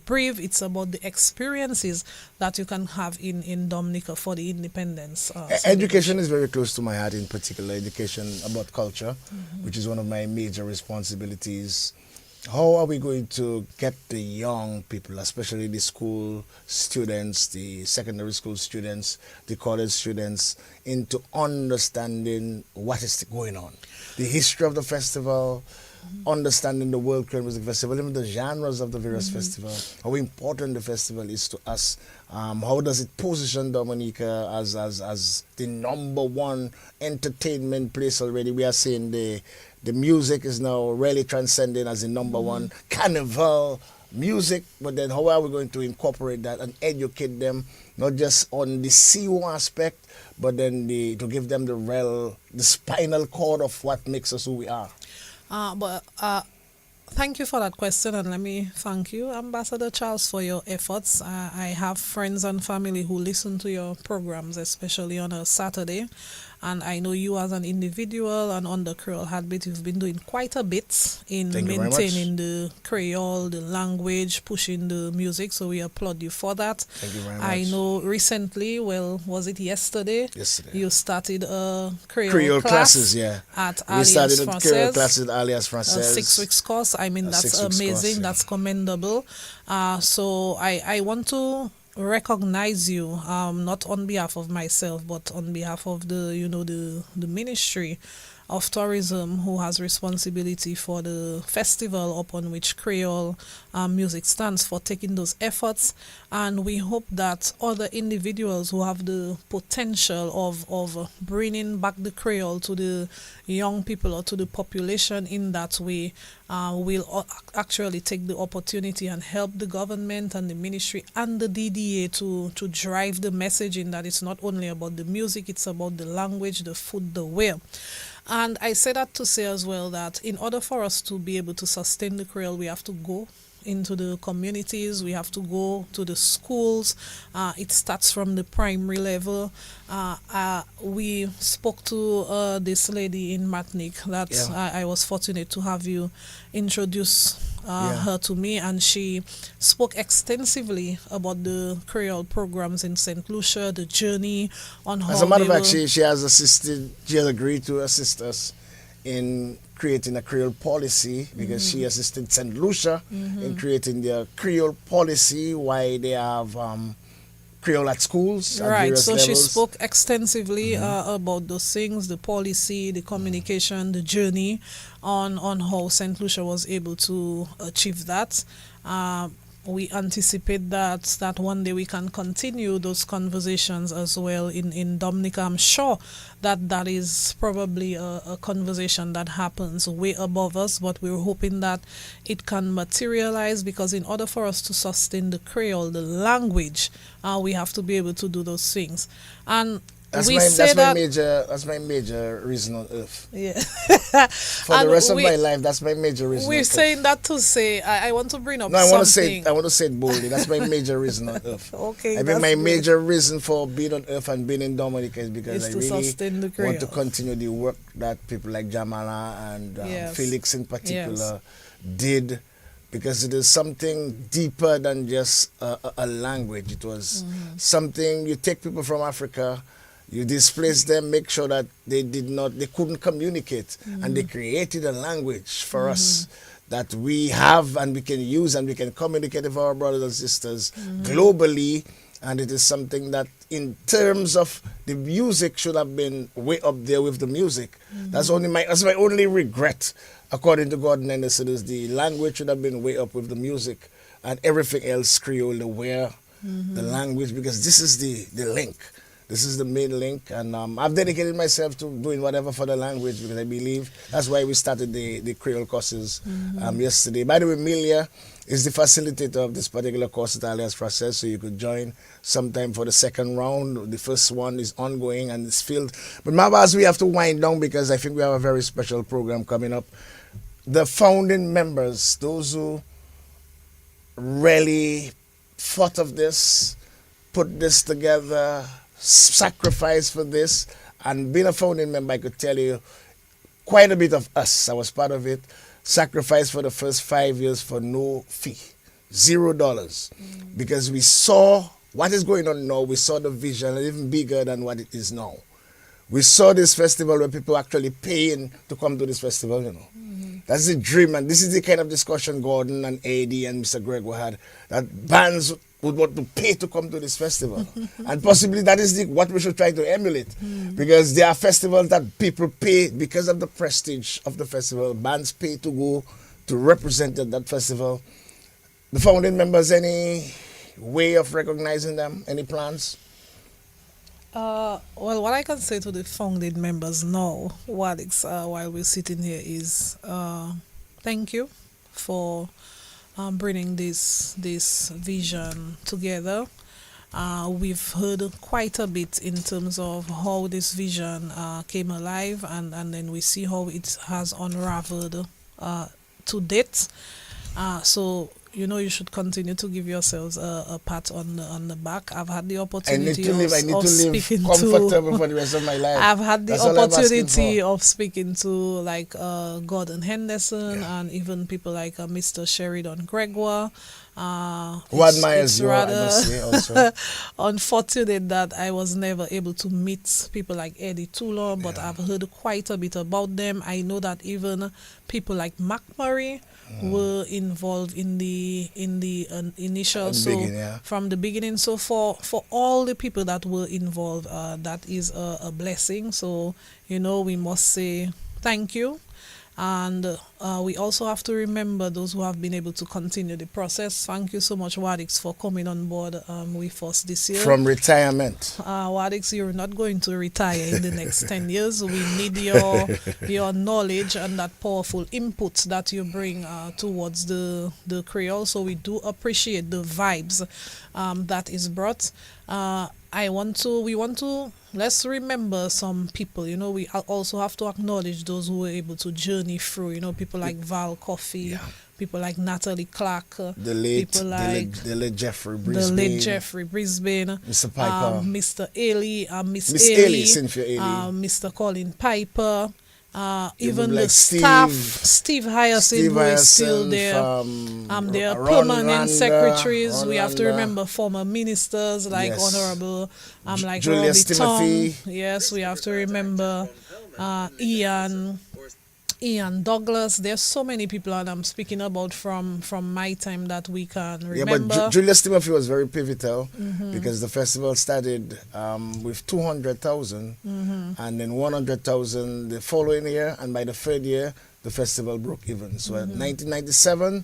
breathe, it's about the experiences that you can have in Dominica for the independence. Education is very close to my heart, in particular education about culture, which is one of my major responsibilities. How are we going to get the young people, especially the school students, the secondary school students, the college students, into understanding what is going on? The history of the festival, understanding the World Creole Music Festival, even the genres of the various festivals, how important the festival is to us. How does it position Dominica as the number one entertainment place already? We are seeing the music is now really transcending as the number one carnival music, but then how are we going to incorporate that and educate them, not just on the CO aspect, but then to give them the spinal cord of what makes us who we are? Thank you for that question, and let me thank you, Ambassador Charles, for your efforts. I have friends and family who listen to your programs, especially on a Saturday. And I know you as an individual and on the Creole Heartbeat, you've been doing quite a bit in maintaining the Creole, the language, pushing the music. So we applaud you for that. Thank you very much. I know recently, was it yesterday? Yesterday. You started a Creole classes, yeah. At We started Alliance at Française. Creole classes at Alliance A Française. 6 weeks course. I mean, that's 6 weeks amazing. course, yeah. That's commendable. So I want to recognize you, not on behalf of myself, but on behalf of the Ministry of Tourism, who has responsibility for the festival upon which Creole music stands, for taking those efforts. And we hope that other individuals who have the potential of bringing back the Creole to the young people or to the population in that way will actually take the opportunity and help the government and the ministry and the DDA to drive the messaging that it's not only about the music, it's about the language, the food, the wear. And I say that to say as well that in order for us to be able to sustain the Creole, we have to go into the communities, we have to go to the schools. It starts from the primary level. We spoke to this lady in Martinique that I was fortunate to have you introduce her to me, and she spoke extensively about the Creole programs in St. Lucia, the journey on how As a matter of fact, she has agreed to assist us in creating a Creole policy, because she assisted St. Lucia in creating their Creole policy, why they have Creole at schools at various so levels. she spoke extensively about those things, the policy, the communication, the journey on how St. Lucia was able to achieve that. We anticipate that one day we can continue those conversations as well in Dominica. I'm sure that is probably a conversation that happens way above us, but we're hoping that it can materialize, because in order for us to sustain the Creole, the language, we have to be able to do those things. And we say that. That's my major reason on earth. Yeah. For the And rest of my life, that's my major reason on we're earth. saying that to say, I want to bring up No, something. I want to say it boldly. That's my major reason on earth. Okay, I think that's my good. major reason for being on earth and being in Dominica is because Is I to really sustain the want to Creole. continue the work that people like Jamala and Yes. Felix in particular Yes. did, because it is something deeper than just a language. It was something, you take people from Africa, you displace them, make sure that they couldn't communicate, and they created a language for us that we have and we can use and we can communicate with our brothers and sisters globally. And it is something that, in terms of the music, should have been way up there with the music. That's my only regret, according to Gordon Henderson, is the language should have been way up with the music, and everything else, Creole, the wear, the language, because this is the link. This is the main link, and I've dedicated myself to doing whatever for the language, because I believe that's why we started the Creole courses yesterday. By the way, Milia is the facilitator of this particular course at Alias Process, so you could join sometime for the second round. The first one is ongoing and it's filled. But Mabas, we have to wind down because I think we have a very special program coming up. The founding members, those who really thought of this, put this together, sacrificed for this, and being a founding member, I could tell you quite a bit of us. I was part of it. Sacrificed for the first 5 years for no fee, $0, because we saw what is going on now. We saw the vision even bigger than what it is now. We saw this festival where people actually paying to come to this festival, you know. That's the dream, and this is the kind of discussion Gordon and AD and Mr. Gregor had, that bands would want to pay to come to this festival. And possibly that is what we should try to emulate, because there are festivals that people pay because of the prestige of the festival. Bands pay to go to represent at that festival. The founding members, any way of recognizing them? Any plans? Well, what I can say to the founding members now, Wadix, while we're sitting here, is thank you for bringing this vision together. We've heard quite a bit in terms of how this vision came alive, and then we see how it has unraveled to date. So you should continue to give yourselves a pat on the back. I've had the opportunity I need to live speaking comfortable for the rest of my life. I've had the That's all I'm asking opportunity for. of speaking to like Gordon Henderson and even people like Mr. Sheridan Gregoire. Who admires you, I must say also. Unfortunate that I was never able to meet people like Eddie Toulon, but I've heard quite a bit about them. I know that even people like Mac Murray were involved in the initial, from the beginning. So for all the people that were involved, that is a blessing. So we must say thank you. And we also have to remember those who have been able to continue the process. Thank you so much, Wadix, for coming on board with us this year. From retirement. Wadix, you're not going to retire in the next 10 years. We need your knowledge and that powerful input that you bring towards the Creole. So we do appreciate the vibes that is brought. Let's remember some people. We also have to acknowledge those who were able to journey through. People like Val Coffey, people like Natalie Clark, the late Jeffrey Brisbane, Mr. Piper, Mr. Ailey, Miss Ailey, Mr. Colin Piper. Even like the staff, Steve Hyacinth, who is still there. They are permanent secretaries. We have to remember former ministers like Honorable like Julius Robbie Tong. Timothy. Yes, we have to remember Ian Douglas. There's so many people that I'm speaking about from my time that we can remember. Yeah, but Julius Timothy was very pivotal because the festival started with 200,000 and then 100,000 the following year, and by the third year the festival broke even. So in 1997,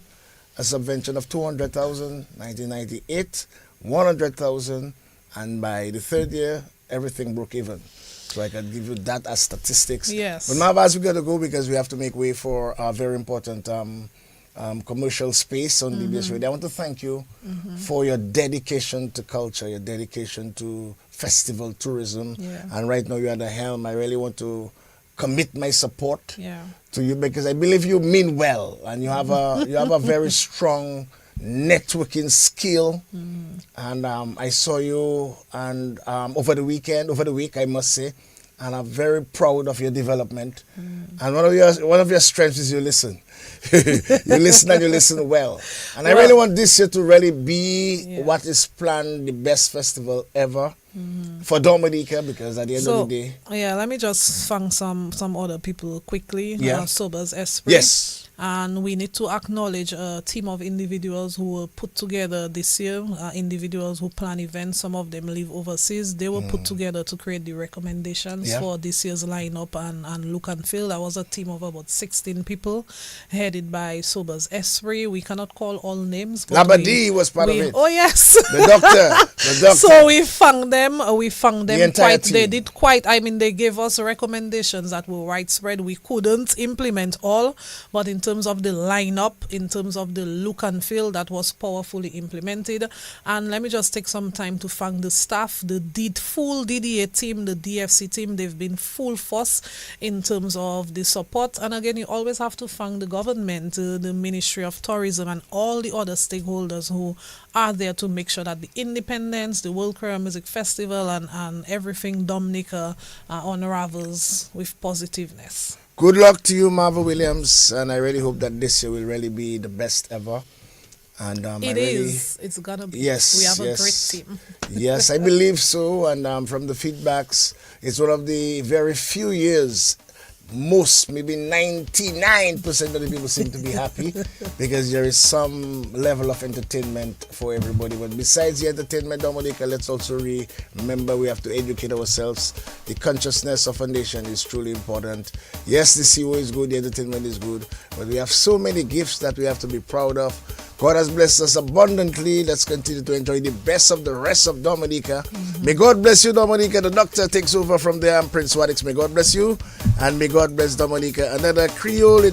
a subvention of 200,000, 1998, 100,000, and by the third year everything broke even. So I can give you that as statistics. Yes. But now, as we got to go because we have to make way for a very important commercial space on DBS Radio. I want to thank you for your dedication to culture, your dedication to festival tourism. Yeah. And right now you're at the helm. I really want to commit my support Yeah. to you because I believe you mean well and you have a very strong networking skill. And I saw you and over the week I must say, and I'm very proud of your development. And one of your strengths is you listen. You listen and you listen well. And I really want this year to really be what is planned, the best festival ever for Dominica, because at the end of the day. Yeah, let me just thank some other people quickly. Yeah. Sobers Esprit. Yes. And we need to acknowledge a team of individuals who were put together this year, individuals who plan events. Some of them live overseas. They were put together to create the recommendations for this year's lineup and look and feel. That was a team of about 16 people headed by Sobers Esprit. We cannot call all names. But Labadie was part of it. Oh, yes. The doctor. So we found them. The entire team. They did quite. I mean, they gave us recommendations that were widespread. We couldn't implement all, but in terms of the lineup, in terms of the look and feel, that was powerfully implemented. And let me just take some time to thank the staff, the full DDA team, the DFC team. They've been full force in terms of the support. And again, you always have to thank the government, the Ministry of Tourism, and all the other stakeholders who are there to make sure that the Independence, the World Creole Music Festival, and everything Dominica unravels with positiveness. Good luck to you, Marva Williams, and I really hope that this year will really be the best ever. And It's gonna be. Yes, we have yes. a great team. Yes, I believe so. And from the feedbacks, it's one of the very few years. Most, maybe 99% of the people seem to be happy because there is some level of entertainment for everybody. But besides the entertainment, Dominica, let's also remember we have to educate ourselves. The consciousness of a nation is truly important. Yes, the CO is good, the entertainment is good, but we have so many gifts that we have to be proud of. God has blessed us abundantly. Let's continue to enjoy the best of the rest of Dominica. May God bless you, Dominica. The doctor takes over from there. I'm Prince Wadix. May God bless you. And may God bless Dominica. Another Creole